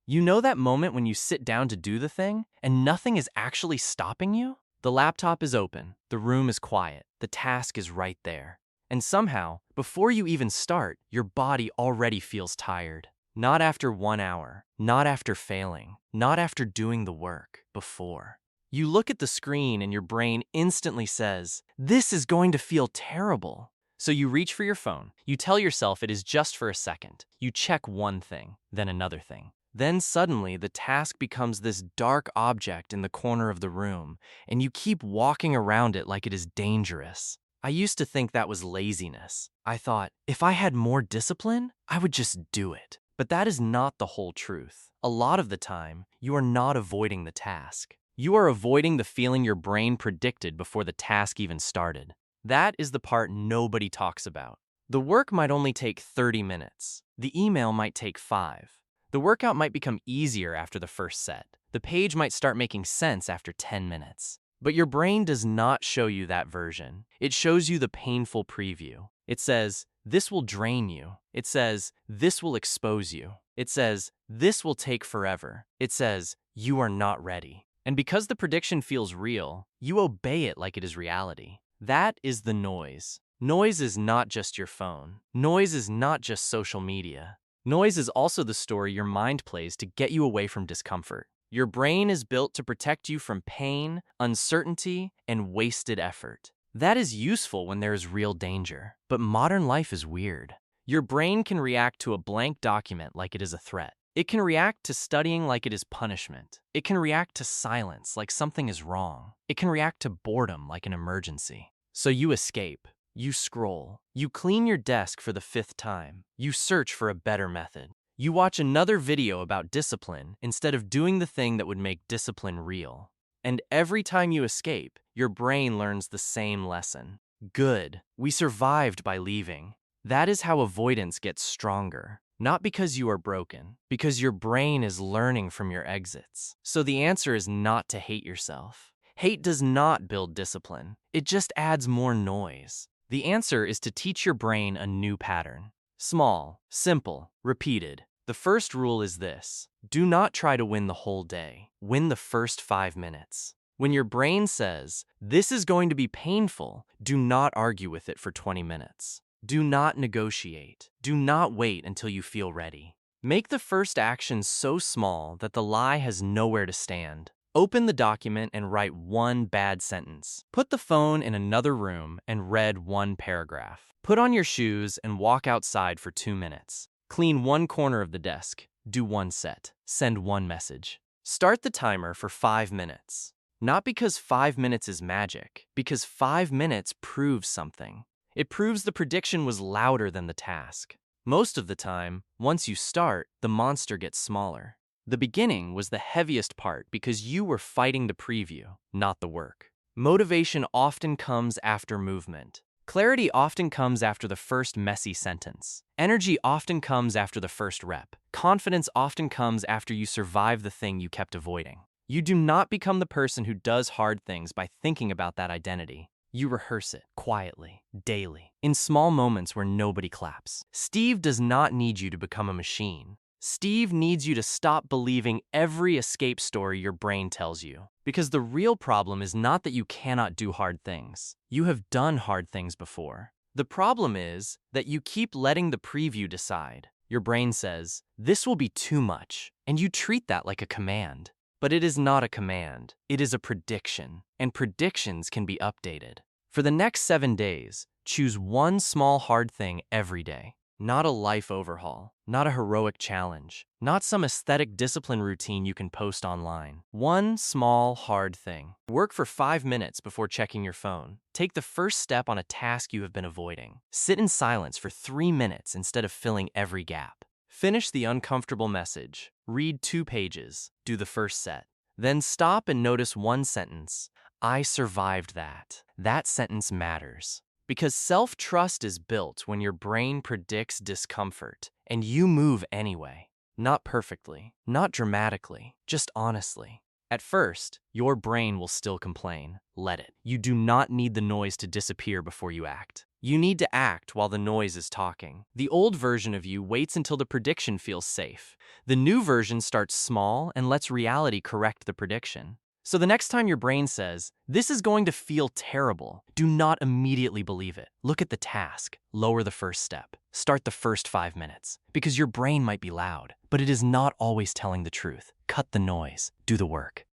You know that moment when you sit down to do the thing and nothing is actually stopping you? The laptop is open, the room is quiet, the task is right there. And somehow, before you even start, your body already feels tired. Not after 1 hour, not after failing, not after doing the work, before. You look at the screen and your brain instantly says, "This is going to feel terrible." So you reach for your phone. You tell yourself it is just for a second. You check one thing, then another thing. Then suddenly the task becomes this dark object in the corner of the room, and you keep walking around it like it is dangerous. I used to think that was laziness. I thought, if I had more discipline, I would just do it. But that is not the whole truth. A lot of the time, you are not avoiding the task. You are avoiding the feeling your brain predicted before the task even started. That is the part nobody talks about. The work might only take 30 minutes. The email might take 5. The workout might become easier after the first set. The page might start making sense after 10 minutes. But your brain does not show you that version. It shows you the painful preview. It says, "This will drain you." It says, "This will expose you." It says, "This will take forever." It says, "You are not ready." And because the prediction feels real, you obey it like it is reality. That is the noise. Noise is not just your phone. Noise is not just social media. Noise is also the story your mind plays to get you away from discomfort. Your brain is built to protect you from pain, uncertainty, and wasted effort. That is useful when there is real danger, but modern life is weird. Your brain can react to a blank document like it is a threat. It can react to studying like it is punishment. It can react to silence like something is wrong. It can react to boredom like an emergency. So you escape. You scroll. You clean your desk for the 5th time. You search for a better method. You watch another video about discipline instead of doing the thing that would make discipline real. And every time you escape, your brain learns the same lesson. Good. We survived by leaving. That is how avoidance gets stronger. Not because you are broken, because your brain is learning from your exits. So the answer is not to hate yourself. Hate does not build discipline. It just adds more noise. The answer is to teach your brain a new pattern. Small, simple, repeated. The first rule is this: do not try to win the whole day. Win the first 5 minutes. When your brain says, "This is going to be painful," do not argue with it for 20 minutes. Do not negotiate. Do not wait until you feel ready. Make the first action so small that the lie has nowhere to stand. Open the document and write one bad sentence. Put the phone in another room and read one paragraph. Put on your shoes and walk outside for 2 minutes. Clean one corner of the desk. Do one set. Send one message. Start the timer for 5 minutes. Not because 5 minutes is magic, because 5 minutes proves something. It proves the prediction was louder than the task. Most of the time, once you start, the monster gets smaller. The beginning was the heaviest part because you were fighting the preview, not the work. Motivation often comes after movement. Clarity often comes after the first messy sentence. Energy often comes after the first rep. Confidence often comes after you survive the thing you kept avoiding. You do not become the person who does hard things by thinking about that identity. You rehearse it quietly, daily, in small moments where nobody claps. Steve does not need you to become a machine. Steve needs you to stop believing every escape story your brain tells you. Because the real problem is not that you cannot do hard things. You have done hard things before. The problem is that you keep letting the preview decide. Your brain says, "This will be too much," and you treat that like a command. But it is not a command. It is a prediction, and predictions can be updated. For the next 7 days, choose one small hard thing every day. Not a life overhaul, not a heroic challenge, not some aesthetic discipline routine you can post online. One small, hard thing. Work for 5 minutes before checking your phone. Take the first step on a task you have been avoiding. Sit in silence for 3 minutes instead of filling every gap. Finish the uncomfortable message. Read 2 pages. Do the first set. Then stop and notice one sentence. I survived that. That sentence matters. Because self-trust is built when your brain predicts discomfort, and you move anyway. Not perfectly, not dramatically, just honestly. At first, your brain will still complain. Let it. You do not need the noise to disappear before you act. You need to act while the noise is talking. The old version of you waits until the prediction feels safe. The new version starts small and lets reality correct the prediction. So the next time your brain says, "This is going to feel terrible," do not immediately believe it. Look at the task. Lower the first step. Start the first 5 minutes. Because your brain might be loud, but it is not always telling the truth. Cut the noise. Do the work.